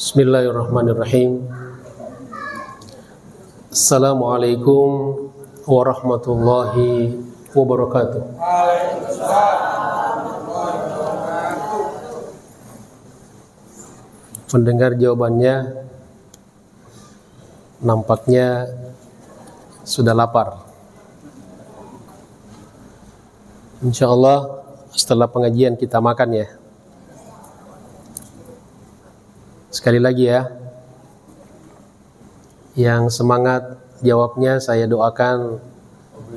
Bismillahirrahmanirrahim. Assalamualaikum warahmatullahi wabarakatuh. Mendengar jawabannya, nampaknya sudah lapar. Insya Allah setelah pengajian kita makan ya. Sekali lagi ya, yang semangat jawabnya saya doakan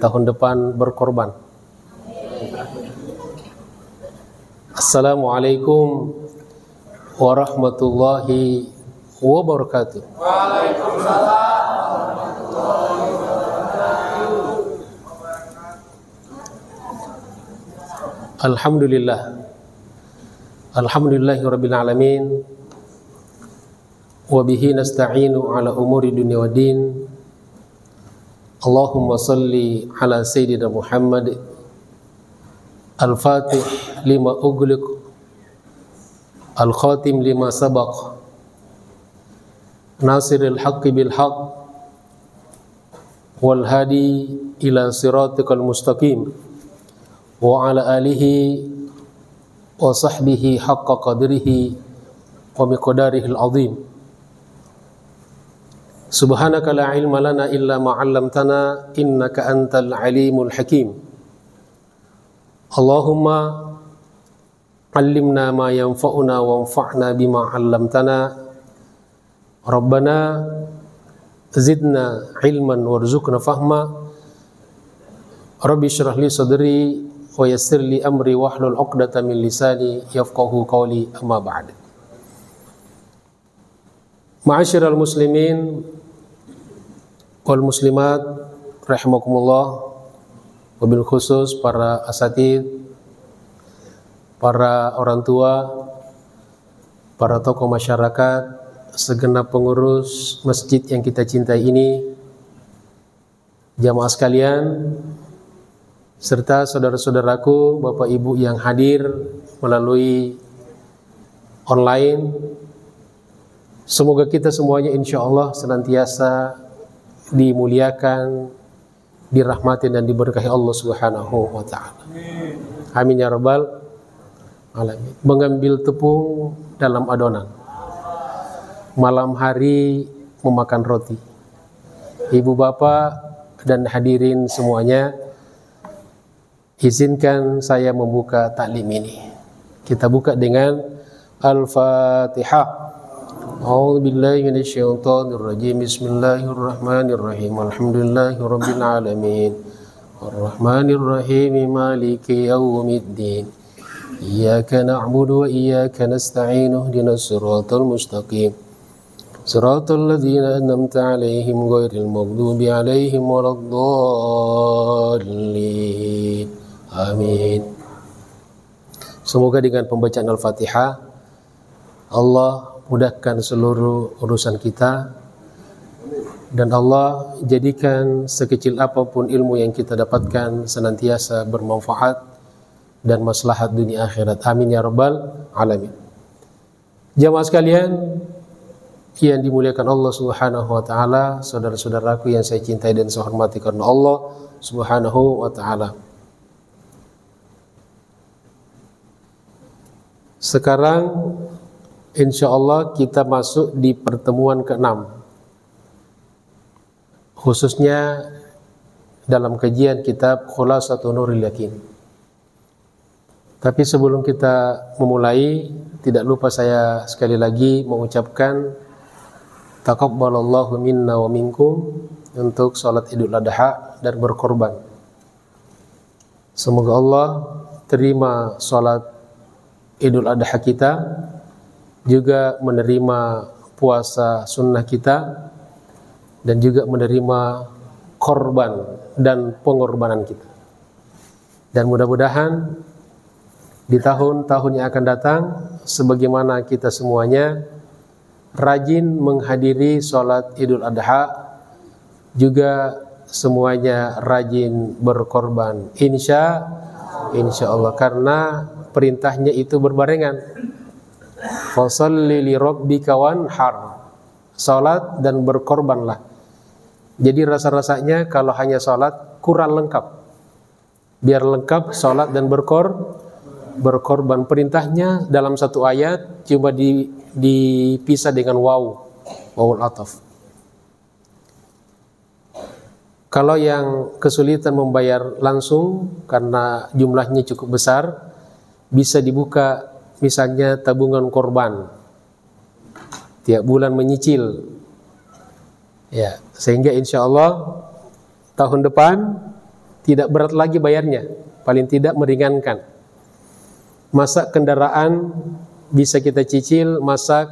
tahun depan berkorban. Assalamualaikum warahmatullahi wabarakatuh. Waalaikumsalam warahmatullahi wabarakatuh. Alhamdulillah. Alhamdulillahirabbil alamin. Wa bihi nasta'inu ala umuri dunya waddin. Allahumma salli ala sayyidina Muhammad al-fatih lima ughliq al-khatim lima sabaq nasiril haqqi bil haqq wal hadi ila siratikal mustaqim wa ala alihi wa sahbihi haqqa qadrihi wa miqdarihil azim. Subhanaka la ilma lana illa ma 'allamtana innaka antal alimul hakim. Allahumma 'allimna ma yanfa'una wanfa'na bima 'allamtana. Rabbana zidna ilman warzuqna fahma. Rabbi shrah li sadri wa yassir li amri wahlul 'uqdatam min lisani yafqahu qawli, amma ba'd. Ma'asyiral muslimin wal muslimat rahimakumullah, wabil khusus para asatid, para orang tua, para tokoh masyarakat, segenap pengurus masjid yang kita cintai ini, jamaah sekalian, serta saudara-saudaraku, bapak ibu yang hadir melalui online. Semoga kita semuanya insya Allah senantiasa dimuliakan, dirahmati dan diberkahi Allah Subhanahu wa ta'ala. Amin ya rabbal alamin. Mengambil tepung dalam adonan, malam hari memakan roti. Ibu bapak dan hadirin semuanya, izinkan saya membuka taklim ini. Kita buka dengan Al-Fatihah. A'udzu billahi minasyaitonir rajim. Bismillahirrahmanirrahim. Alhamdulillahirabbil alamin. Arrahmanir rahim. Maliki yaumiddin. Iyyaka na'budu wa iyyaka nasta'in. Ihdinas siratal mustaqim. Siratal ladzina an'amta 'alaihim ghairil maghdubi 'alaihim waladdallin. Amin. Semoga dengan pembacaan Al-Fatihah Allah mudahkan seluruh urusan kita, dan Allah jadikan sekecil apapun ilmu yang kita dapatkan senantiasa bermanfaat dan maslahat dunia akhirat. Amin ya rabbal alamin. Jamaah sekalian yang dimuliakan Allah Subhanahu wa ta'ala, saudara-saudaraku yang saya cintai dan saya hormati karena Allah Subhanahu wa ta'ala. Sekarang insya Allah kita masuk di pertemuan ke-6, khususnya dalam kajian kitab Khulasatun Nuril Yakin. Tapi sebelum kita memulai, tidak lupa saya sekali lagi mengucapkan taqabbalallahu minna wa minkum untuk salat Idul Adha dan berkorban. Semoga Allah terima salat Idul Adha kita, juga menerima puasa sunnah kita, dan juga menerima korban dan pengorbanan kita. Dan mudah-mudahan di tahun-tahun yang akan datang, sebagaimana kita semuanya rajin menghadiri sholat Idul Adha, juga semuanya rajin berkorban. Insya Allah, karena perintahnya itu berbarengan. Fasholli li rabbika wanhar. Salat dan berkorbanlah. Jadi rasa-rasanya kalau hanya salat kurang lengkap. Biar lengkap salat dan berkorban. Perintahnya dalam satu ayat cuma dipisah dengan wawul ataf. Kalau yang kesulitan membayar langsung karena jumlahnya cukup besar, bisa dibuka misalnya tabungan korban. Tiap bulan menyicil. Ya, sehingga insya Allah tahun depan tidak berat lagi bayarnya, paling tidak meringankan. Masak kendaraan bisa kita cicil, masak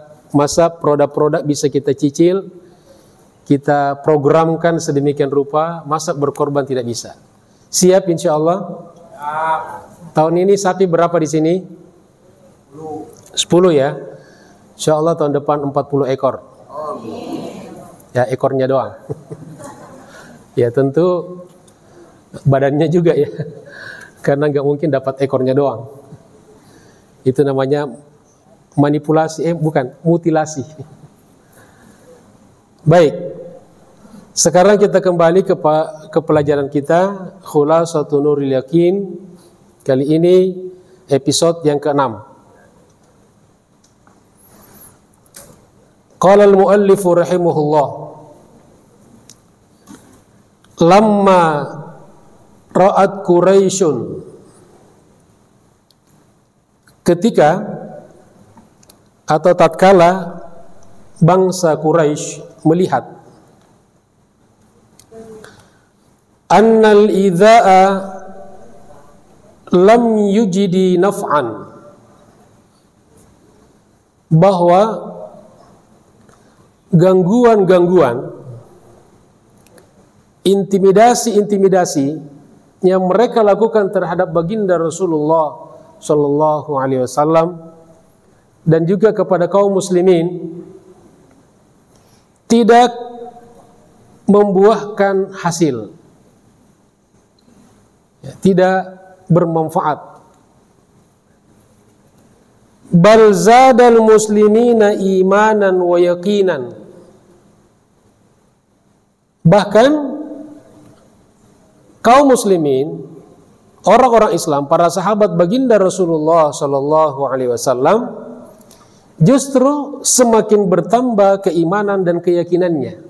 produk-produk bisa kita cicil, kita programkan sedemikian rupa, masak berkorban tidak bisa. Siap insya Allah? Tahun ini sapi berapa di sini? 10 ya. Insya Allah tahun depan 40 ekor. Ya, ekornya doang. Ya tentu badannya juga ya. Karena nggak mungkin dapat ekornya doang. Itu namanya manipulasi, bukan, mutilasi. Baik. Sekarang kita kembali ke pelajaran kita, Khulasatun Nuril Yakin. Kali ini episode yang ke-6. Qala al-muallifu rahimahullah, lamma ra'at Quraisyun, ketika atau tatkala bangsa Quraisy melihat annal idza'a lam yujidi naf'an, bahwa gangguan-gangguan, intimidasi yang mereka lakukan terhadap baginda Rasulullah Shallallahu Alaihi Wasallam dan juga kepada kaum muslimin tidak membuahkan hasil, ya, tidak bermanfaat. Bal zadal muslimina imanan wa yaqinan. Bahkan kaum muslimin, orang-orang Islam, para sahabat baginda Rasulullah Shallallahu Alaihi Wasallam, justru semakin bertambah keimanan dan keyakinannya.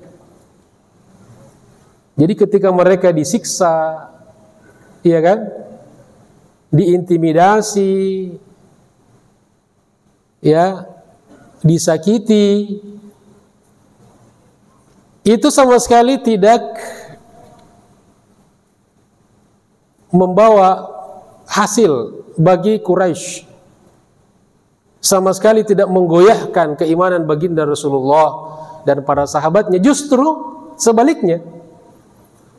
Jadi ketika mereka disiksa, iya kan, diintimidasi, ya, disakiti, itu sama sekali tidak membawa hasil bagi Quraisy. Sama sekali tidak menggoyahkan keimanan baginda Rasulullah dan para sahabatnya. Justru sebaliknya,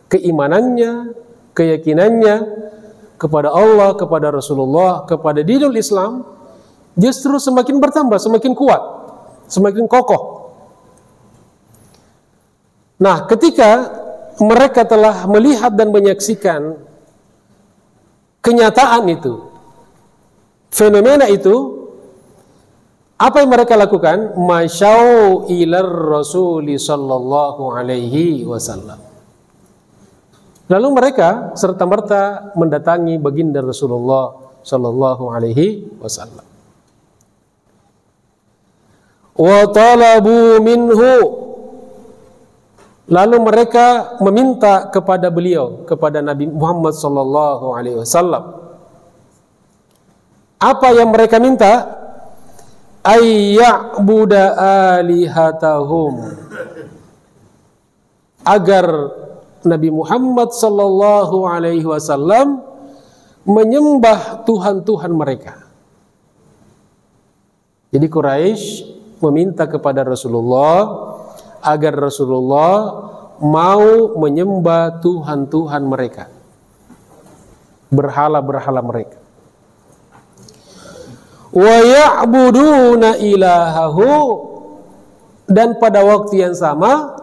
keimanannya, keyakinannya kepada Allah, kepada Rasulullah, kepada dinul Islam justru semakin bertambah, semakin kuat, semakin kokoh. Nah, ketika mereka telah melihat dan menyaksikan kenyataan itu, fenomena itu, apa yang mereka lakukan? Masyau ilar Rasuli sallallahu alaihi wasallam. Lalu mereka serta-merta mendatangi baginda Rasulullah sallallahu alaihi wasallam. Wa talabu minhu, lalu mereka meminta kepada beliau, kepada Nabi Muhammad sallallahu alaihi wasallam. Apa yang mereka minta? Ayya'buda alihatahum, agar Nabi Muhammad sallallahu alaihi wasallam menyembah Tuhan-Tuhan mereka. Jadi Quraisy meminta kepada Rasulullah agar Rasulullah mau menyembah Tuhan-Tuhan mereka, berhala-berhala mereka. Wa ya'buduna ilahahu, dan pada waktu yang sama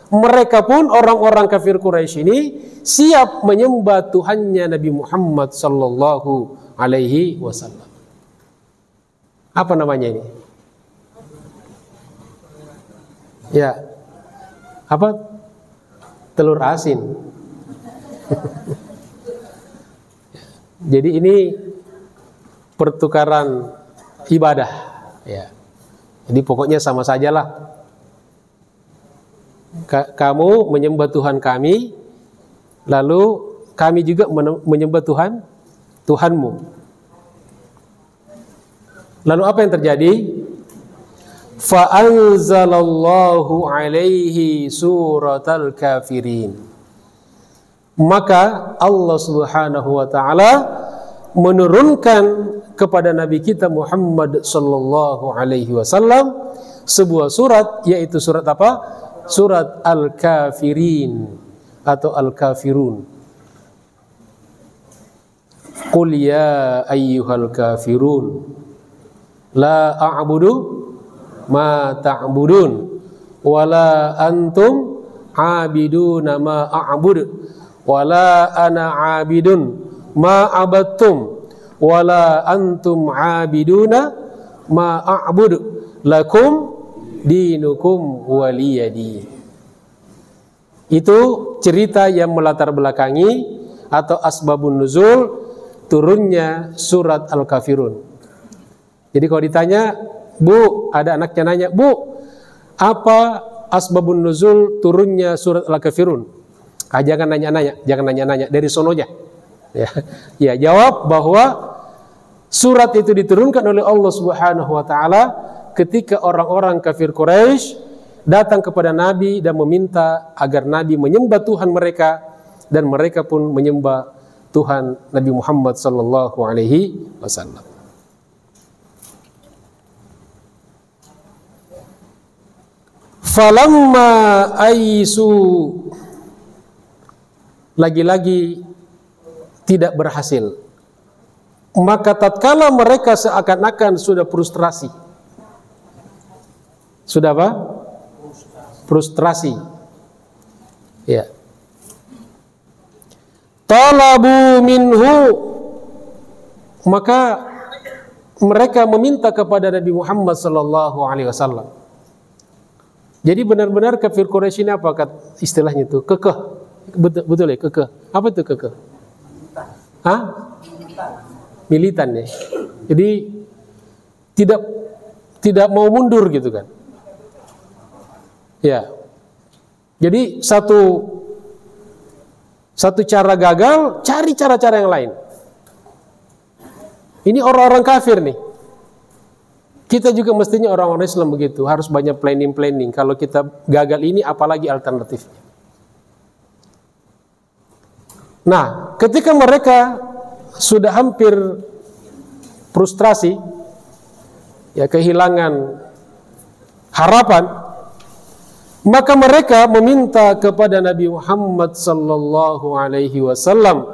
mereka pun, orang-orang kafir Quraisy ini, siap menyembah Tuhannya Nabi Muhammad sallallahu alaihi wasallam. Apa namanya ini? Ya, apa? Telur asin. Jadi ini pertukaran ibadah. Ya. Jadi pokoknya sama sajalah. Kamu menyembah Tuhan kami, lalu kami juga menyembah Tuhanmu. Lalu apa yang terjadi? Fa'anzalallahu alaihi suratal kafirin. Maka Allah Subhanahu wa ta'ala menurunkan kepada Nabi kita Muhammad sallallahu alaihi wasallam sebuah surat, yaitu surat apa? Surat Al-Kafirin atau Al-Kafirun. Qul ya ayyuhal kafirun la a'budu ma ta'budun wala antum abiduna ma a'budu wala ana abidun ma abattum wala antum abiduna ma a'budu lakum dinukum waliyadi. Itu cerita yang melatar belakangi atau asbabun nuzul turunnya surat Al-Kafirun. Jadi kalau ditanya, Bu, ada anaknya nanya, Bu, apa asbabun nuzul turunnya surat Al-Kafirun? Jangan nanya-nanya, dari sononya. Ya, jawab bahwa surat itu diturunkan oleh Allah Subhanahu wa ta'ala ketika orang-orang kafir Quraisy datang kepada Nabi dan meminta agar Nabi menyembah Tuhan mereka, dan mereka pun menyembah Tuhan Nabi Muhammad sallallahu alaihi wasallam. Falamma aisu, lagi-lagi tidak berhasil, maka tatkala mereka seakan-akan sudah frustrasi. Sudah apa? Frustrasi. Ya. Talabu minhu, maka mereka meminta kepada Nabi Muhammad sallallahu alaihi wasallam. Jadi benar-benar kafir Quraisy ini apa istilahnya itu? Kekeh. Betul ya, kekeh. Apa itu kekeh? Hah? Militan ya. Jadi tidak mau mundur gitu kan. Ya. Jadi satu cara gagal, cari cara-cara yang lain. Ini orang-orang kafir nih. Kita juga mestinya orang-orang Islam begitu, harus banyak planning. Kalau kita gagal ini, apalagi alternatifnya. Nah, ketika mereka sudah hampir frustrasi, ya kehilangan harapan, maka mereka meminta kepada Nabi Muhammad sallallahu alaihi wasallam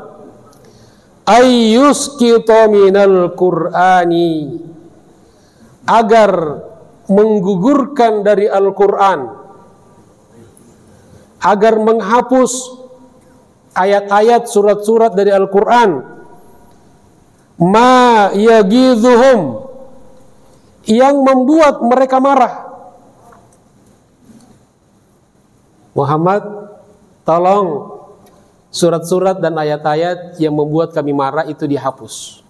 ayyusqita minal Qur'ani, agar menggugurkan dari Al-Qur'an, agar menghapus ayat-ayat surat-surat dari Al-Qur'an, ma yagidhuhum, yang membuat mereka marah. Muhammad, tolong surat-surat dan ayat-ayat yang membuat kami marah itu dihapus.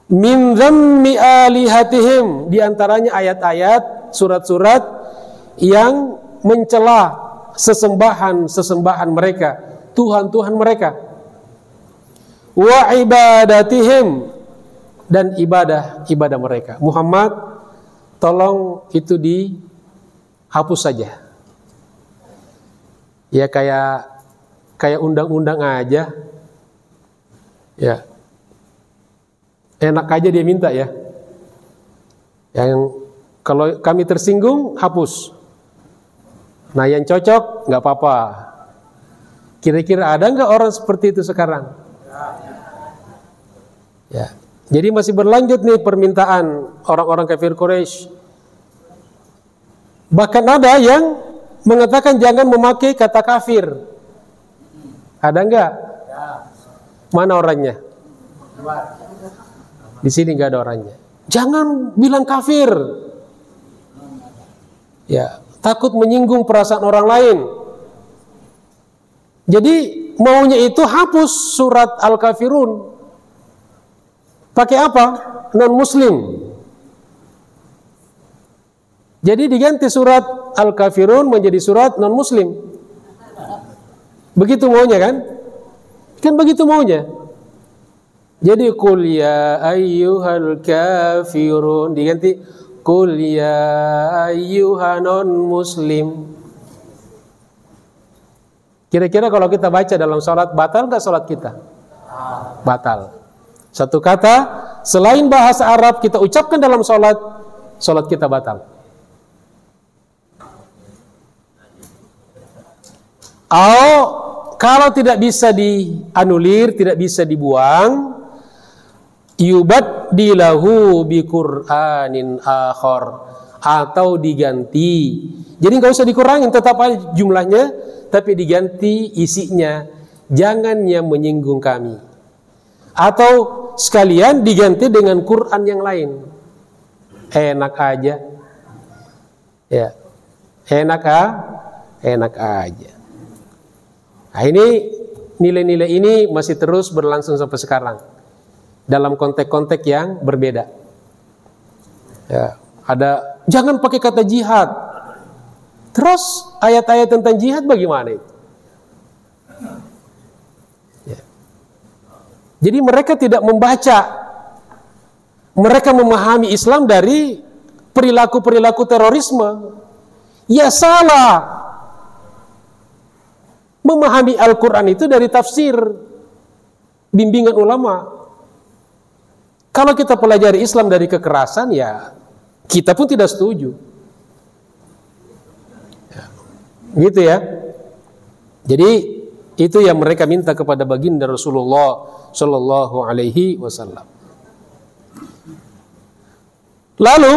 Min dhammi alihatihim, diantaranya ayat-ayat, surat-surat yang mencela sesembahan mereka, Tuhan-Tuhan mereka. Wa ibadatihim, dan ibadah mereka. Muhammad, tolong itu hapus saja. Ya kayak undang-undang aja. Ya. Enak aja dia minta ya. Yang kalau kami tersinggung, hapus. Nah, yang cocok nggak apa-apa. Kira-kira ada nggak orang seperti itu sekarang? Ya. Jadi masih berlanjut nih permintaan orang-orang kafir Quraisy. Bahkan ada yang mengatakan jangan memakai kata kafir. Ada enggak? Mana orangnya? Di sini enggak ada orangnya. Jangan bilang kafir. Ya, takut menyinggung perasaan orang lain. Jadi maunya itu hapus surat Al-Kafirun. Pakai apa? Non-muslim. Jadi diganti surat Al-Kafirun menjadi surat non-muslim. Begitu maunya kan? Kan begitu maunya. Jadi qul ya ayyuhal kafirun diganti qul ya ayyuhan non-muslim. Kira-kira kalau kita baca dalam salat batal nggak salat kita? Batal. Satu kata selain bahasa Arab kita ucapkan dalam salat, salat kita batal. Kalau tidak bisa dianulir, tidak bisa dibuang, yubaddilahu bi Qur'anin akhar, atau diganti. Jadi nggak usah dikurangin, tetap aja jumlahnya, tapi diganti isinya. Jangan yang menyinggung kami. Atau sekalian diganti dengan Quran yang lain. Enak aja. Ya. Enak aja. Nah, ini nilai-nilai ini masih terus berlangsung sampai sekarang dalam konteks-konteks yang berbeda. Ya, ada jangan pakai kata jihad. Terus ayat-ayat tentang jihad bagaimana itu? Ya. Jadi mereka tidak membaca, mereka memahami Islam dari perilaku-perilaku terorisme. Ya salah. Memahami Al-Quran itu dari tafsir bimbingan ulama. Kalau kita pelajari Islam dari kekerasan, ya kita pun tidak setuju. Ya, gitu ya. Jadi itu yang mereka minta kepada baginda Rasulullah Shallallahu Alaihi Wasallam. Lalu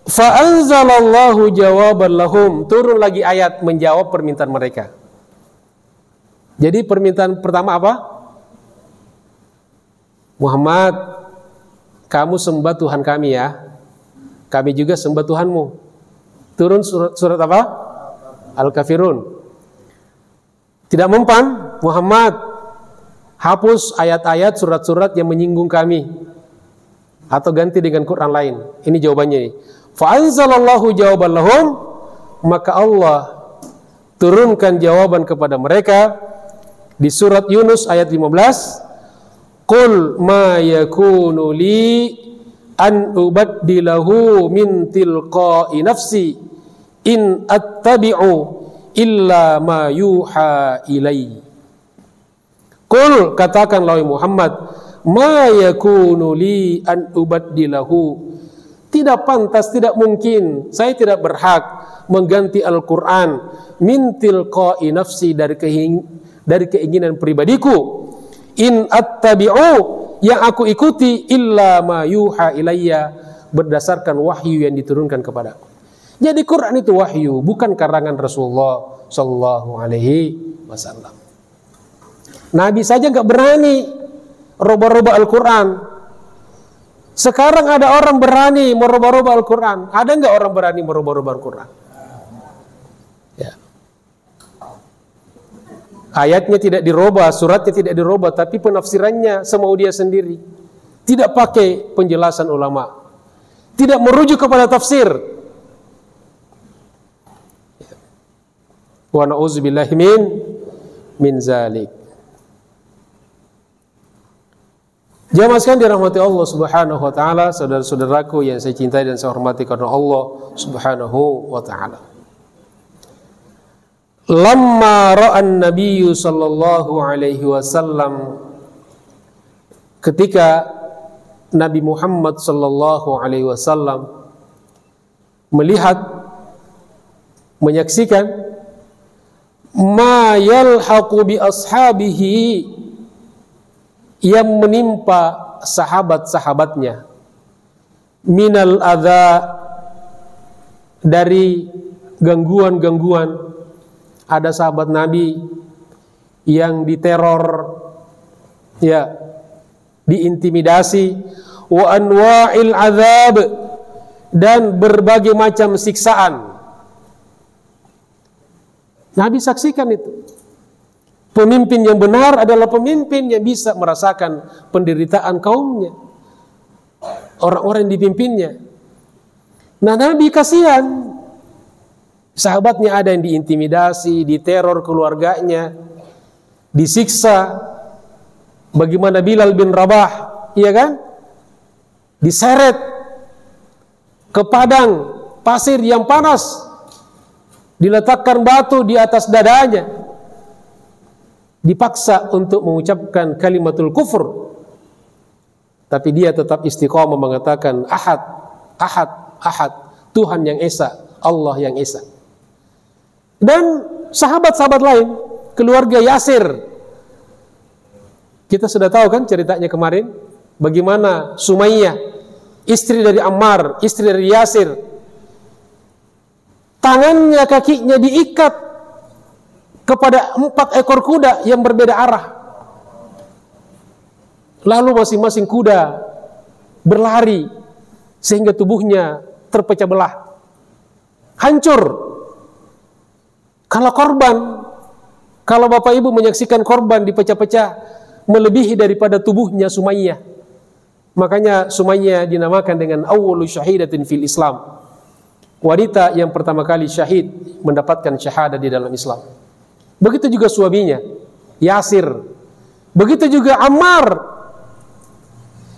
fa'anzalallahu jawaban lahum, turun lagi ayat menjawab permintaan mereka. Jadi permintaan pertama apa? Muhammad, kamu sembah Tuhan kami ya. Kami juga sembah Tuhanmu. Turun surat apa? Al-Kafirun. Tidak mempan, Muhammad, hapus ayat-ayat surat-surat yang menyinggung kami. Atau ganti dengan Quran lain. Ini jawabannya nih. Fa'anzalallahu jawaban lahum, maka Allah turunkan jawaban kepada mereka di surat Yunus ayat 15. Qul ma yakunu li an ubaddilahu min tilqa'i nafsi in attabi'u illa ma yuha ilai. Qul, katakanlah Muhammad, ma yakunu li an ubaddilahu, tidak pantas, tidak mungkin, saya tidak berhak mengganti Al-Quran min tilqa'i nafsi, dari keinginan pribadiku. In attabi'u, yang aku ikuti, illa ma yuha ilayya, berdasarkan wahyu yang diturunkan kepadaku. Jadi Quran itu wahyu, bukan karangan Rasulullah Sallallahu Alaihi Wasallam. Nabi saja nggak berani roba-roba Al-Quran. Sekarang ada orang berani meroba-roba Al-Quran. Ada nggak orang berani meroba-roba Al-Quran? Ya. Ayatnya tidak dirubah, suratnya tidak dirubah, tapi penafsirannya semau dia sendiri. Tidak pakai penjelasan ulama. Tidak merujuk kepada tafsir. Wa na'udzubillahi min zalik. Jamaah sekalian dirahmati Allah Subhanahu wa taala, saudara-saudaraku yang saya cintai dan saya hormati karena Allah Subhanahu wa taala. Lamma ra'an nabiyyu sallallahu alaihi wasallam, ketika Nabi Muhammad sallallahu alaihi wasallam melihat, menyaksikan ma yalhaqu bi ashabihi, yang menimpa sahabat-sahabatnya, minal adza, dari gangguan-gangguan. Ada sahabat Nabi yang diteror, ya, diintimidasi, wa anwa'il azab, dan berbagai macam siksaan. Nabi saksikan itu. Pemimpin yang benar adalah pemimpin yang bisa merasakan penderitaan kaumnya, orang-orang yang dipimpinnya. Nah, Nabi kasihan. Sahabatnya ada yang diintimidasi, diteror keluarganya, disiksa. Bagaimana Bilal bin Rabah, iya kan? Diseret ke padang pasir yang panas, diletakkan batu di atas dadanya, dipaksa untuk mengucapkan kalimatul kufur, tapi dia tetap istiqomah mengatakan Ahad, Ahad, Ahad, Tuhan yang Esa, Allah yang Esa. Dan sahabat-sahabat lain, keluarga Yasir, kita sudah tahu kan ceritanya kemarin, bagaimana Sumayyah, istri dari Ammar, istri dari Yasir, tangannya, kakinya diikat kepada 4 ekor kuda yang berbeda arah. Lalu masing-masing kuda berlari sehingga tubuhnya terpecah belah, hancur. Kalau korban, kalau Bapak Ibu menyaksikan korban dipecah-pecah melebihi daripada tubuhnya Sumayyah. Makanya Sumayyah dinamakan dengan awwalu syahidatin fil Islam. Wanita yang pertama kali syahid mendapatkan syahadah di dalam Islam. Begitu juga suaminya Yasir. Begitu juga Ammar.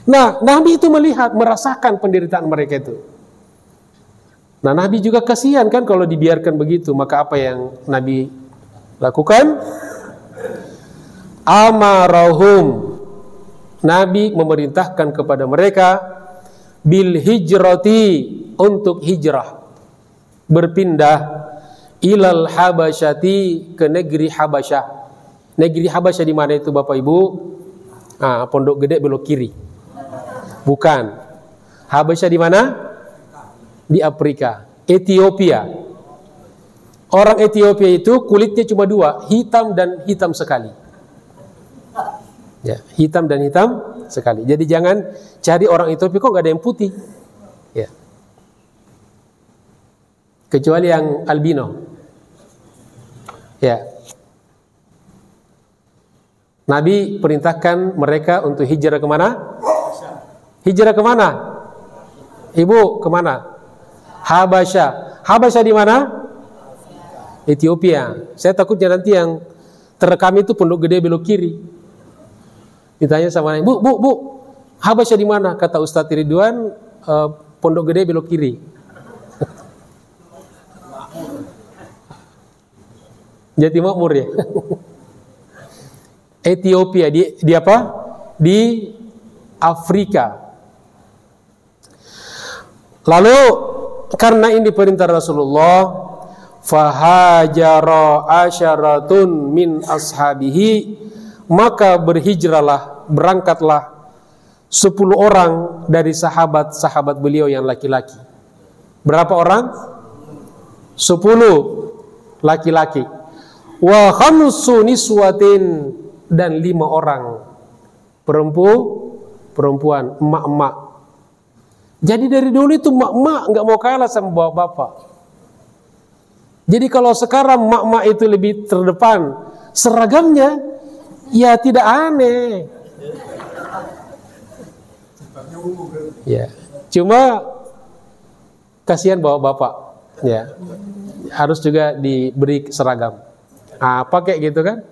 Nah, Nabi itu melihat, merasakan penderitaan mereka itu. Nah, Nabi juga kasihan kan kalau dibiarkan begitu. Maka apa yang Nabi lakukan? Amarahum. Nabi memerintahkan kepada mereka bil hijrati, untuk hijrah, berpindah ilal habasyati, ke negeri Habasyah. Negeri Habasyah di mana itu Bapak Ibu? Pondok Gede belok kiri. Bukan. Habasyah di mana? Di Afrika, Ethiopia. Orang Ethiopia itu kulitnya cuma 2, hitam dan hitam sekali. Ya, hitam dan hitam sekali. Jadi jangan cari orang Ethiopia kok nggak ada yang putih. Ya. Kecuali yang albino. Ya. Nabi perintahkan mereka untuk hijrah kemana? Hijrah kemana? Ibu kemana? Habasyah. Habasyah di mana? Ethiopia. Saya takutnya nanti yang terekam itu Pondok Gede belok kiri. Ditanya sama Bu, Habasyah di mana? Kata Ustadz Ridwan, Pondok Gede belok kiri. Jati Makmur ya. Ethiopia di apa? Di Afrika. Lalu karena ini perintah Rasulullah, fahajara asyaratun min ashabihi, maka berhijrahlah, berangkatlah 10 orang dari sahabat-sahabat beliau yang laki-laki. Berapa orang? 10 laki-laki. Wa khamsu niswatin, dan 5 orang perempuan, emak-emak. Jadi dari dulu itu emak-emak nggak mau kalah sama bapak-bapak. Jadi kalau sekarang emak-emak itu lebih terdepan seragamnya, ya tidak aneh. Ya, cuma kasihan bapak-bapak. Ya, harus juga diberi seragam. Apa kayak gitu kan?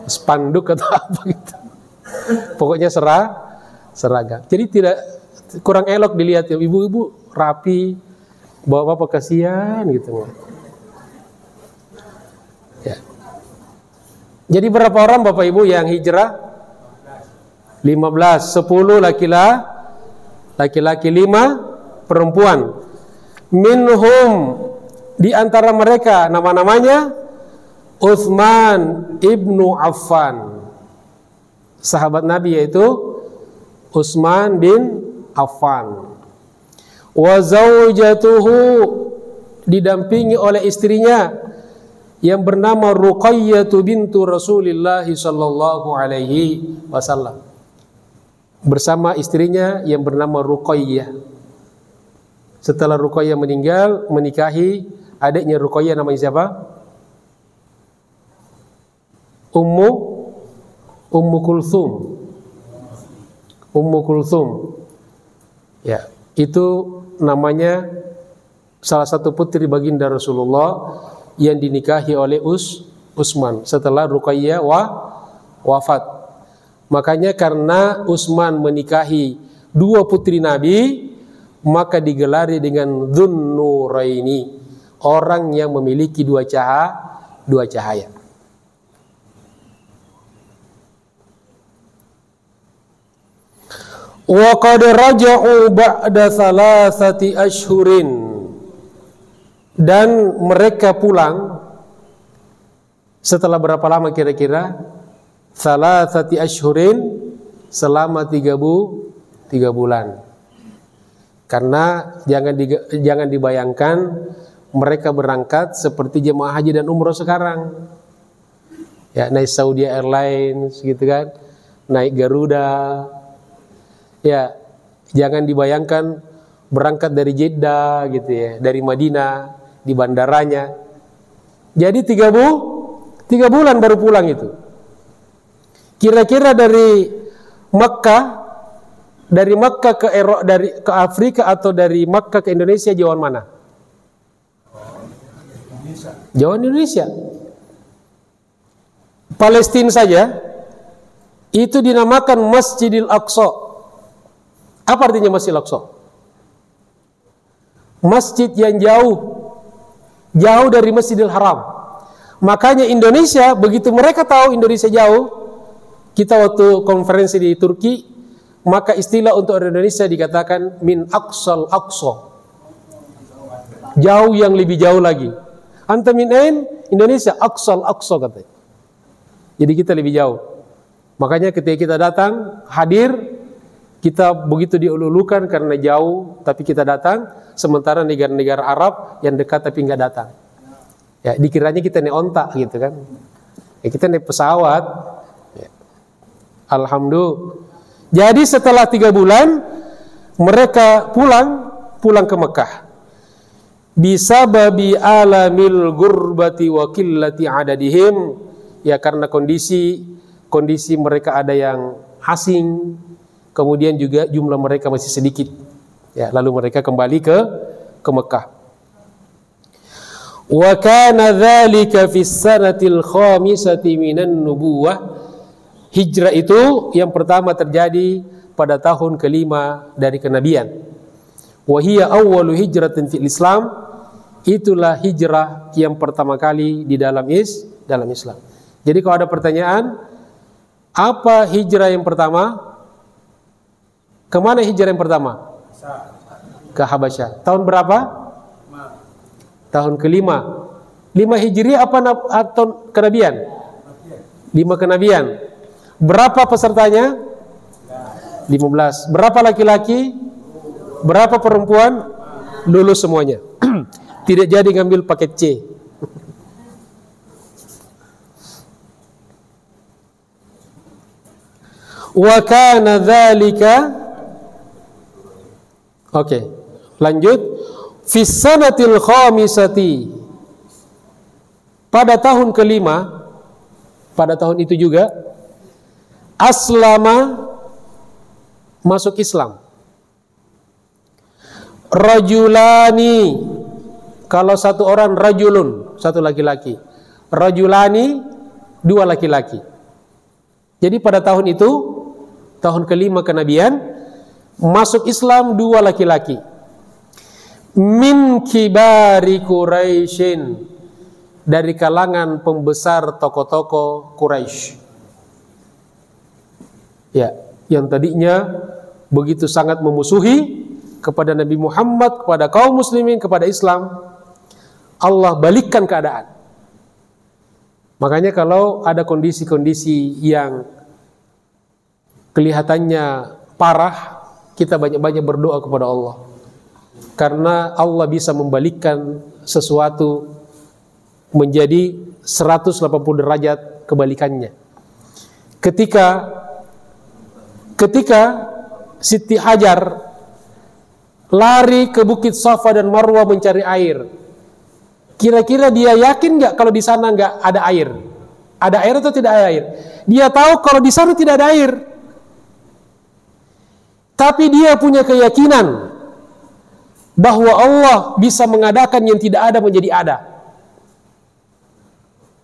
Spanduk atau apa gitu. Pokoknya seragam. Jadi tidak kurang elok dilihat ya, ibu-ibu rapi, bapak-bapak kasihan gitu. Ya. Jadi berapa orang Bapak Ibu yang hijrah? 15, 10 laki-laki 5 perempuan. Minhum, di antara mereka nama-namanya Utsman ibnu Affan. Sahabat Nabi yaitu Utsman bin Affan. Wa zaujatuhu, didampingi oleh istrinya yang bernama Ruqayyah bintu Rasulillah sallallahu alaihi wasallam. Bersama istrinya yang bernama Ruqayyah. Setelah Ruqayyah meninggal, menikahi adiknya Ruqayyah, namanya siapa? Ummu Kulthum. Ummu Kulthum. Ya, itu namanya salah satu putri baginda Rasulullah yang dinikahi oleh Utsman setelah Ruqayyah wafat. Makanya karena Utsman menikahi dua putri Nabi, maka digelari dengan Dzunnuraini, orang yang memiliki dua cahaya. Wa qad raja'u ba'da thalathati ashhurin, dan mereka pulang setelah berapa lama kira-kira? Thalathati ashhurin, selama 3 bulan. Karena jangan dibayangkan mereka berangkat seperti jemaah haji dan umroh sekarang. Ya, naik Saudi Airlines gitu kan, naik Garuda. Ya, jangan dibayangkan berangkat dari Jeddah gitu ya, dari Madinah di bandaranya. Jadi 3 bulan baru pulang itu. Kira-kira dari Makkah ke Afrika atau dari Makkah ke Indonesia jauhan mana? Jauhan Indonesia. Palestina saja itu dinamakan Masjidil Aqsa. Apa artinya Masjidil Aqsa? Masjid yang jauh dari Masjidil Haram. Makanya Indonesia, begitu mereka tahu Indonesia jauh, kita waktu konferensi di Turki, maka istilah untuk Indonesia dikatakan min aqsal aqsa, jauh yang lebih jauh lagi. Anta min ain? Indonesia, aqsal aqsa katanya. Jadi kita lebih jauh. Makanya ketika kita datang hadir, kita begitu diululukan karena jauh, tapi kita datang. Sementara negara-negara Arab yang dekat tapi nggak datang. Ya, dikiranya kita naik onta gitu kan. Ya, kita naik pesawat. Ya. Alhamdulillah. Jadi setelah 3 bulan mereka pulang ke Mekah. Bisababi alamil gurbati wa qillati adadihim, ya karena kondisi mereka ada yang asing, kemudian juga jumlah mereka masih sedikit. Ya, lalu mereka kembali ke Mekah. Wa kana dzalika fi sanatil khamisati minan nubuwah. Hijrah itu yang pertama terjadi pada tahun kelima dari kenabian. Wa hiya awwalu hijratin fil Islam. Itulah hijrah yang pertama kali di dalam Islam. Jadi kalau ada pertanyaan, apa hijrah yang pertama? Kemana hijrah yang pertama? Ke Habasyah. Tahun berapa? Tahun kelima. 5 Hijriah apa atau kenabian? 5 kenabian. Berapa pesertanya? 15. Berapa laki-laki? Berapa perempuan? Lulus semuanya. Tidak jadi ngambil paket C. Wa kana dzalika. Oke, lanjut. Fi sanatil khamisati. Pada tahun kelima, pada tahun itu juga aslama, masuk Islam. Rajulani, kalau satu orang rajulun, satu laki-laki. Rajulani, 2 laki-laki. Jadi pada tahun itu, tahun kelima kenabian, masuk Islam 2 laki-laki. Min kibari Quraisyin, dari kalangan pembesar tokoh-tokoh Quraisy. Ya, yang tadinya begitu sangat memusuhi kepada Nabi Muhammad, kepada kaum muslimin, kepada Islam, Allah balikkan keadaan. Makanya kalau ada kondisi-kondisi yang kelihatannya parah, kita banyak-banyak berdoa kepada Allah. Karena Allah bisa membalikkan sesuatu menjadi 180 derajat kebalikannya. Ketika Siti Hajar lari ke Bukit Safa dan Marwah mencari air, kira-kira dia yakin nggak kalau di sana nggak ada air? Ada air atau tidak ada air? Dia tahu kalau di sana tidak ada air. Tapi dia punya keyakinan bahwa Allah bisa mengadakan yang tidak ada menjadi ada.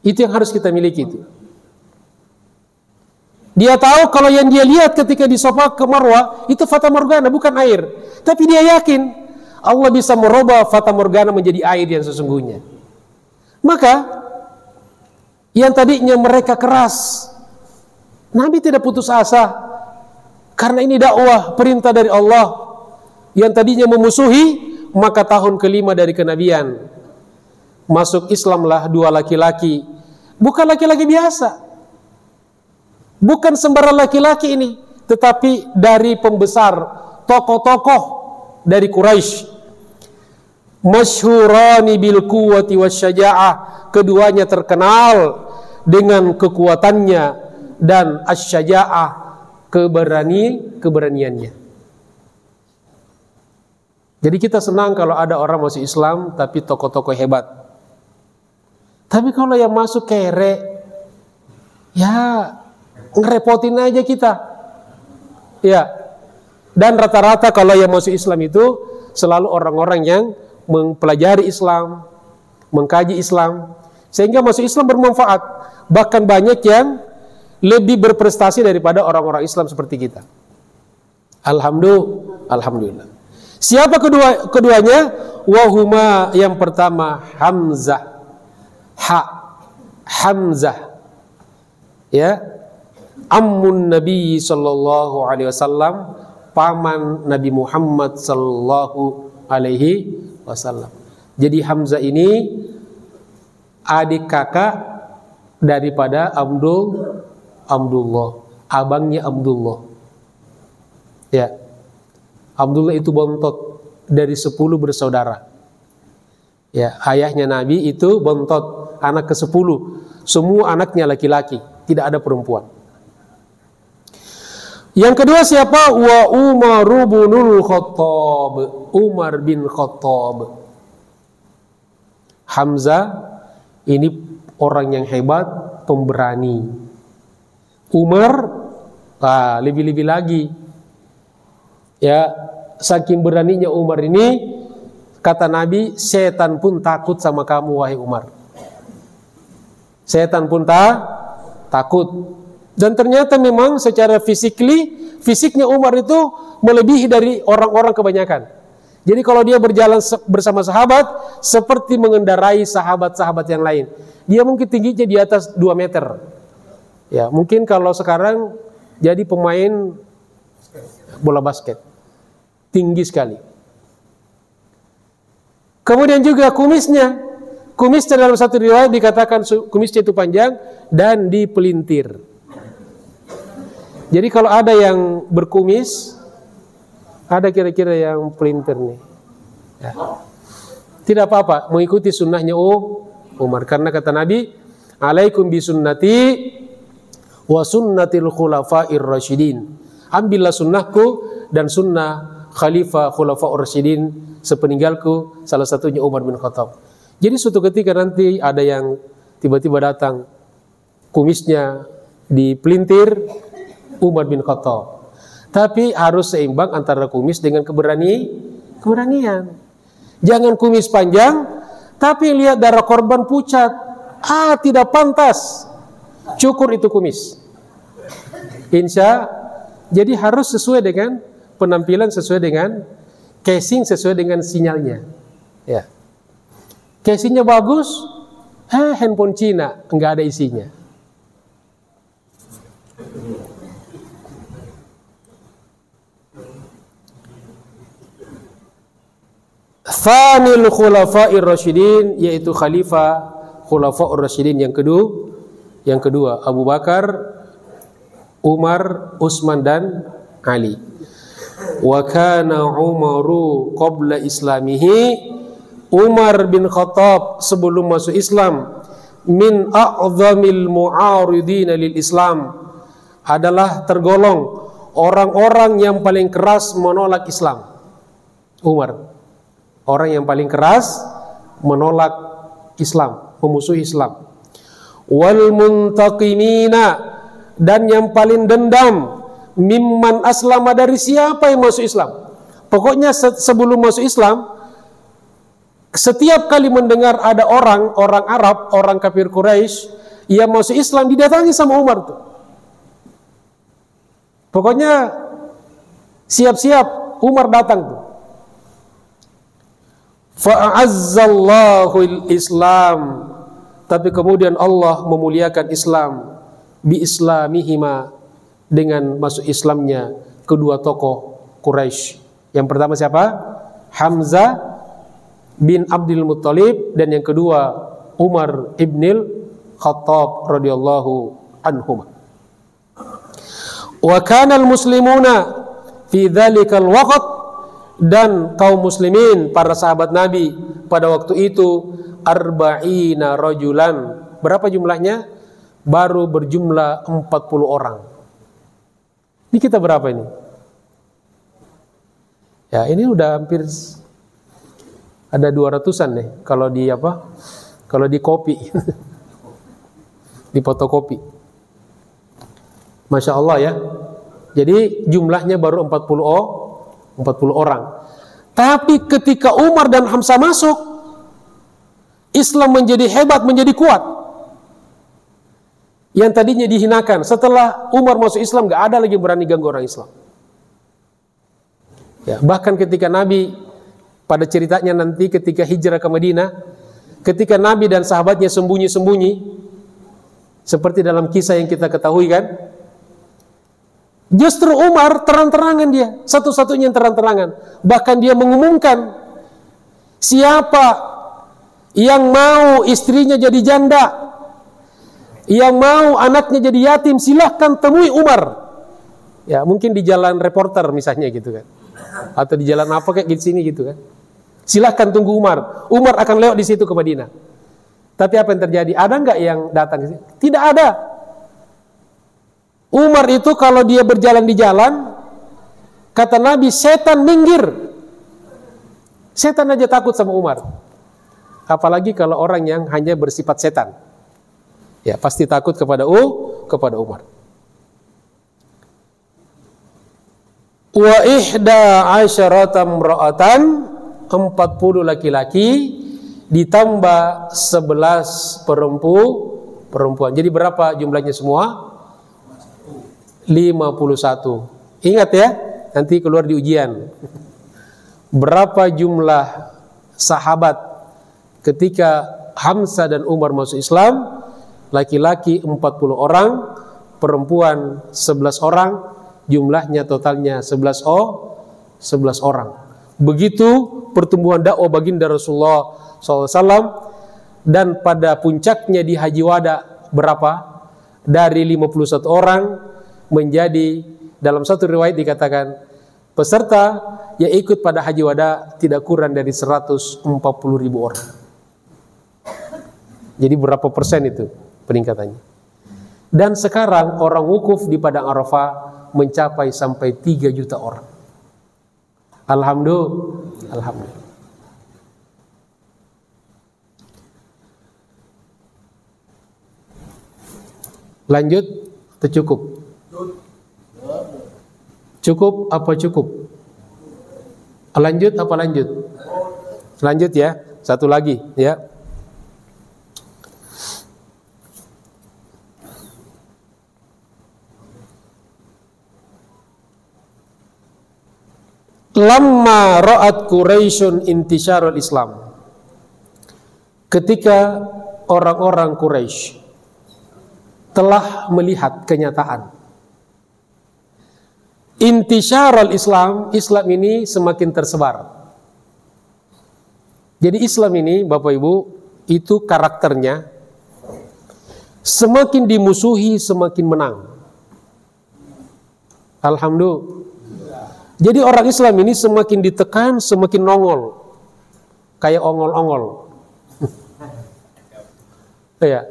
Itu yang harus kita miliki itu. Dia tahu kalau yang dia lihat ketika di Safa ke Marwah itu fata morgana, bukan air. Tapi dia yakin Allah bisa merubah fata morgana menjadi air yang sesungguhnya. Maka yang tadinya mereka keras, Nabi tidak putus asa karena ini dakwah perintah dari Allah. Yang tadinya memusuhi, maka tahun kelima dari kenabian masuk Islamlah 2 laki-laki. Bukan laki-laki biasa, bukan sembarang laki-laki ini, tetapi dari pembesar, tokoh-tokoh dari Quraisy. Masyhurani bil quwwati wasyaja'ah, keduanya terkenal dengan kekuatannya dan asyaja'ah, keberaniannya. Jadi kita senang kalau ada orang masuk Islam tapi tokoh-tokoh hebat. Tapi kalau yang masuk kere, ya ngerepotin aja kita. Ya. Dan rata-rata kalau yang masuk Islam itu selalu orang-orang yang mempelajari Islam, mengkaji Islam, sehingga masuk Islam bermanfaat. Bahkan banyak yang lebih berprestasi daripada orang-orang Islam seperti kita. Alhamdulillah. Siapa keduanya? Wahuma, yang pertama Hamzah. Hamzah. Ya. Ammun Nabi sallallahu alaihi wasallam, paman Nabi Muhammad sallallahu alaihi wasallam. Jadi Hamzah ini adik kakak daripada Abdullah, abangnya Abdullah. Ya. Abdullah itu bontot dari 10 bersaudara. Ya, ayahnya Nabi itu bontot, anak ke-10. Semua anaknya laki-laki, tidak ada perempuan. Yang kedua siapa? Wa Umar bin Khattab. Umar bin Khattab. Hamzah ini orang yang hebat, pemberani. Umar lebih-lebih lagi. Ya, saking beraninya Umar ini, kata Nabi, setan pun takut sama kamu wahai Umar. Setan pun takut. Dan ternyata memang secara fisiknya Umar itu melebihi dari orang-orang kebanyakan. Jadi kalau dia berjalan bersama sahabat, seperti mengendarai sahabat-sahabat yang lain. Dia mungkin tingginya di atas 2 meter. Ya, mungkin kalau sekarang jadi pemain bola basket. Tinggi sekali. Kemudian juga kumisnya. Kumisnya dalam satu riwayat dikatakan kumisnya itu panjang dan dipelintir. Jadi kalau ada yang berkumis, ada kira-kira yang pelintir nih. Ya. Tidak apa-apa, mengikuti sunnahnya Umar. Karena kata Nabi, alaikum bisunnati wa sunnatil khulafa'ir rasyidin. Ambillah sunnahku dan sunnah Khalifah Khulafa'ur Rasyidin sepeninggalku, salah satunya Umar bin Khattab. Jadi suatu ketika nanti ada yang tiba-tiba datang, kumisnya dipelintir, Umar bin Khattab. Tapi harus seimbang antara kumis dengan keberanian. Jangan kumis panjang, tapi lihat darah korban pucat. Tidak pantas. Cukur itu kumis. Jadi harus sesuai dengan penampilan, sesuai dengan casing, sesuai dengan sinyalnya. Ya. Casingnya bagus, handphone Cina, enggak ada isinya. Tsanil khulafa'ir rasyidin, yaitu khalifah khulafa'ur rasyidin yang kedua Abu Bakar, Umar, Utsman dan Ali. Wa kana Umaru qabla islamihi, Umar bin Khattab sebelum masuk Islam, min a'zamil mu'aridin lil Islam, adalah tergolong orang-orang yang paling keras menolak Islam. Umar, orang yang paling keras menolak Islam, memusuhi Islam. wal muntaqimina, dan yang paling dendam, mimman aslama, dari siapa yang masuk Islam. Pokoknya sebelum masuk Islam, setiap kali mendengar ada orang Arab, orang kafir Quraisy yang masuk Islam, didatangi sama Umar tuh. Pokoknya siap-siap Umar datang tuh. Fa'azzallahu Islam, tapi kemudian Allah memuliakan Islam bi islamihima, dengan masuk Islamnya kedua tokoh Quraisy. Yang pertama siapa? Hamzah bin Abdul Muttalib, dan yang kedua Umar ibnil Khattab radhiyallahu anhuma. Wa kana al-muslimuna fi dzalikal waqt, dan kaum muslimin, para sahabat Nabi pada waktu itu, arba'ina rajulan. Berapa jumlahnya? Baru berjumlah 40 orang. Ini kita berapa ini? Ya, ini udah hampir ada 200-an nih kalau di apa? Kalau di kopi. Di fotokopi. Masya Allah ya. Jadi jumlahnya baru 40 orang. Tapi ketika Umar dan Hamzah masuk, Islam menjadi hebat, menjadi kuat. Yang tadinya dihinakan, setelah Umar masuk Islam, gak ada lagi berani ganggu orang Islam. Ya, bahkan ketika Nabi, pada ceritanya nanti ketika hijrah ke Madinah, ketika Nabi dan sahabatnya sembunyi-sembunyi, seperti dalam kisah yang kita ketahui kan, justru Umar terang-terangan, dia satu-satunya yang terang-terangan. Bahkan dia mengumumkan, siapa yang mau istrinya jadi janda, yang mau anaknya jadi yatim, silahkan temui Umar. Ya, mungkin di jalan reporter misalnya gitu kan, atau di jalan apa kayak gitu sini gitu kan. Silahkan tunggu Umar. Umar akan lewat di situ ke Madinah. Tapi apa yang terjadi? Ada nggak yang datang ke sini? Tidak ada. Umar itu kalau dia berjalan di jalan, kata Nabi, setan minggir. Setan aja takut sama Umar. Apalagi kalau orang yang hanya bersifat setan. Ya, pasti takut kepada Umar. Wa ihda asyarata imra'atan, 40 laki-laki ditambah 11 perempuan. Jadi berapa jumlahnya semua? 51. Ingat ya, nanti keluar di ujian. Berapa jumlah sahabat ketika Hamzah dan Umar masuk Islam? Laki-laki 40 orang, perempuan 11 orang, jumlahnya totalnya 11 orang. Begitu pertumbuhan dakwah baginda Rasulullah SAW, dan pada puncaknya di Haji Wada berapa? Dari 51 orang menjadi, dalam satu riwayat dikatakan peserta yang ikut pada Haji Wada tidak kurang dari 140.000 orang. Jadi berapa persen itu peningkatannya? Dan sekarang orang wukuf di Padang Arafah mencapai sampai 3 juta orang. Alhamdulillah. Lanjut atau cukup? Cukup apa cukup? Lanjut apa lanjut? Lanjut ya. Satu lagi ya. Lamma ra'at Quraisyun intisyarul Islam. Ketika orang-orang Quraisy telah melihat kenyataan intisyarul Islam, Islam ini semakin tersebar. Jadi Islam ini, Bapak Ibu, itu karakternya semakin dimusuhi semakin menang. Alhamdulillah. Jadi orang Islam ini semakin ditekan semakin nongol, kayak ongol-ongol. Ya.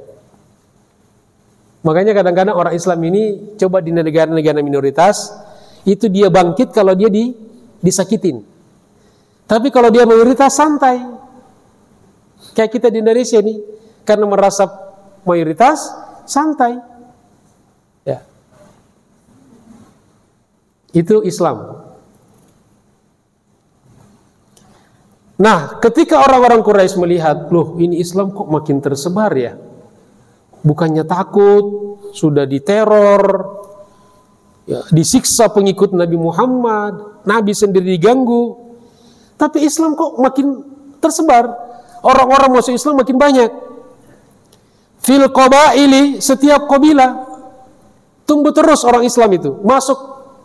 Makanya kadang-kadang orang Islam ini coba di negara-negara minoritas itu dia bangkit kalau dia disakitin. Tapi kalau dia mayoritas santai. Kayak kita di Indonesia nih, karena merasa mayoritas santai. Ya. Itu Islam. Nah, ketika orang-orang Quraisy melihat, loh ini Islam kok makin tersebar ya? Bukannya takut, sudah diteror, ya, disiksa pengikut Nabi Muhammad, Nabi sendiri diganggu. Tapi Islam kok makin tersebar, orang-orang masuk Islam makin banyak. Fil qabaili, setiap kabilah tumbuh terus orang Islam itu masuk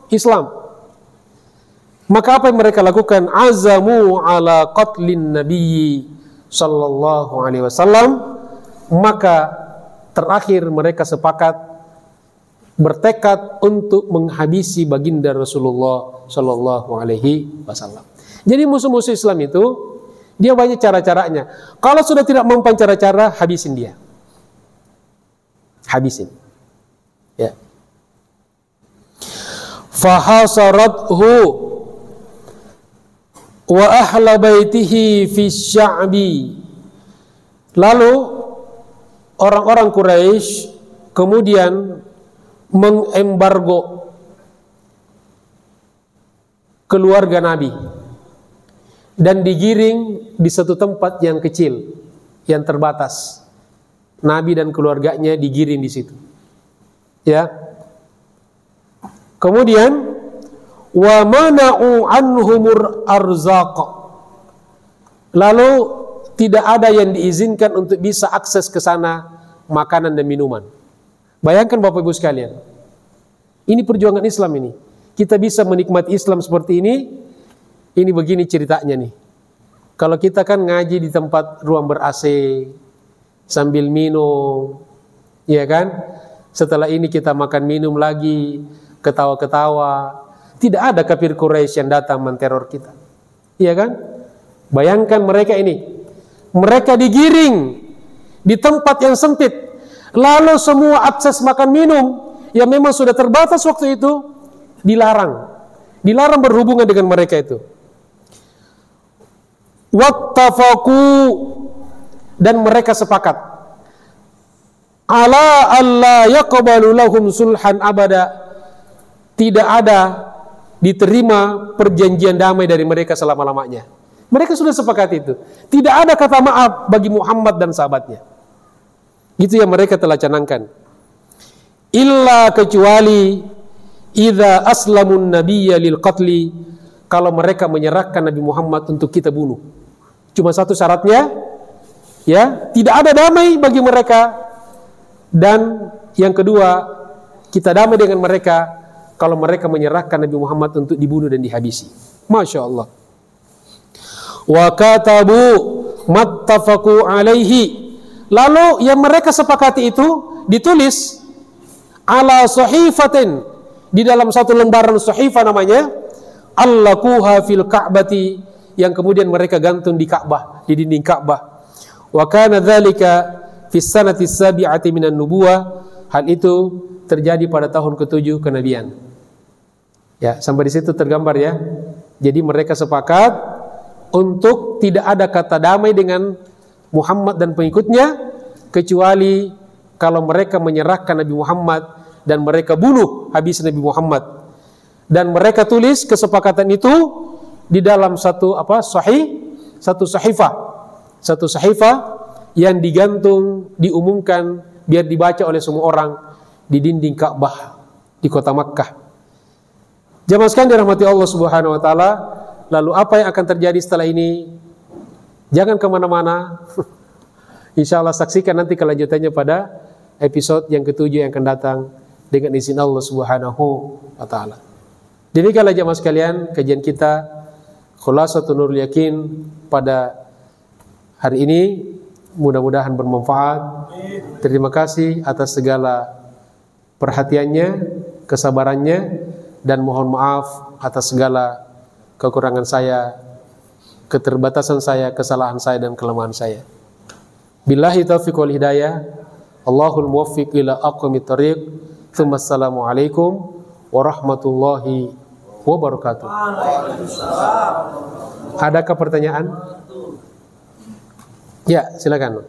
Islam. Maka apa yang mereka lakukan? Azamu ala qatlin nabiyyi sallallahu alaihi wasallam. Maka terakhir mereka sepakat bertekad untuk menghabisi baginda Rasulullah sallallahu alaihi wasallam. Jadi musuh-musuh Islam itu dia banyak cara-caranya. Kalau sudah tidak mempan cara-cara, habisin dia. Habisin. Ya. Fahasarathu wa ahla baitihi fi sya'bi. Lalu orang-orang Quraisy kemudian mengembargo keluarga Nabi dan digiring di satu tempat yang kecil, yang terbatas. Nabi dan keluarganya digiring di situ. Ya. Kemudian wa mana'u anhumur arzaq. Lalu tidak ada yang diizinkan untuk bisa akses ke sana makanan dan minuman. Bayangkan Bapak Ibu sekalian. Ini perjuangan Islam ini. Kita bisa menikmati Islam seperti ini. Ini begini ceritanya nih. Kalau kita kan ngaji di tempat ruang ber-AC sambil minum, ya kan? Setelah ini kita makan minum lagi, ketawa-ketawa. Tidak ada kafir Quraisy yang datang menteror kita. Iya kan? Bayangkan mereka ini. Mereka digiring di tempat yang sempit. Lalu semua akses makan minum yang memang sudah terbatas waktu itu dilarang. Dilarang berhubungan dengan mereka itu. Wattafaqu, dan mereka sepakat. Ala alla yaqbalu lahum sulhan abada. Tidak ada diterima perjanjian damai dari mereka selama-lamanya. Mereka sudah sepakat itu. Tidak ada kata maaf bagi Muhammad dan sahabatnya. Itu yang mereka telah canangkan. Illa, kecuali idza aslamun nabiyya lil qatli, kalau mereka menyerahkan Nabi Muhammad untuk kita bunuh. Cuma satu syaratnya, ya, tidak ada damai bagi mereka. Dan yang kedua, kita damai dengan mereka kalau mereka menyerahkan Nabi Muhammad untuk dibunuh dan dihabisi. Masya Allah. Wa katabu mattafaqu alaihi. Lalu yang mereka sepakati itu ditulis ala sahifatin, di dalam satu lembaran sahifah namanya, allaquha fil ka'bati, yang kemudian mereka gantung di Ka'bah, di dinding Ka'bah. Wa kana dzalika fi sanati sabi'ati minan nubuwah. Hal itu terjadi pada tahun ke-7 kenabian. Ya, sampai di situ tergambar ya. Jadi mereka sepakat untuk tidak ada kata damai dengan Muhammad dan pengikutnya kecuali kalau mereka menyerahkan Nabi Muhammad dan mereka bunuh habis Nabi Muhammad. Dan mereka tulis kesepakatan itu di dalam satu sahifah yang digantung, diumumkan biar dibaca oleh semua orang di dinding Ka'bah di kota Makkah. Jamaah sekalian dirahmati Allah Subhanahu wa taala, lalu apa yang akan terjadi setelah ini? Jangan kemana-mana. Insya Allah saksikan nanti kelanjutannya pada episode yang ke-7 yang akan datang dengan izin Allah Subhanahu wa taala. Demikianlah jamaah sekalian kajian kita Khulasatun Nurul Yakin pada hari ini, mudah-mudahan bermanfaat. Terima kasih atas segala perhatiannya, kesabarannya, dan mohon maaf atas segala kekurangan saya, keterbatasan saya, kesalahan saya, dan kelemahan saya. Billahi taufiq wal hidayah. Allahul muwaffiq ila aqwamit thariq. Assalamu alaikum warahmatullahi wabarakatuh. Adakah pertanyaan? Ya, silakan.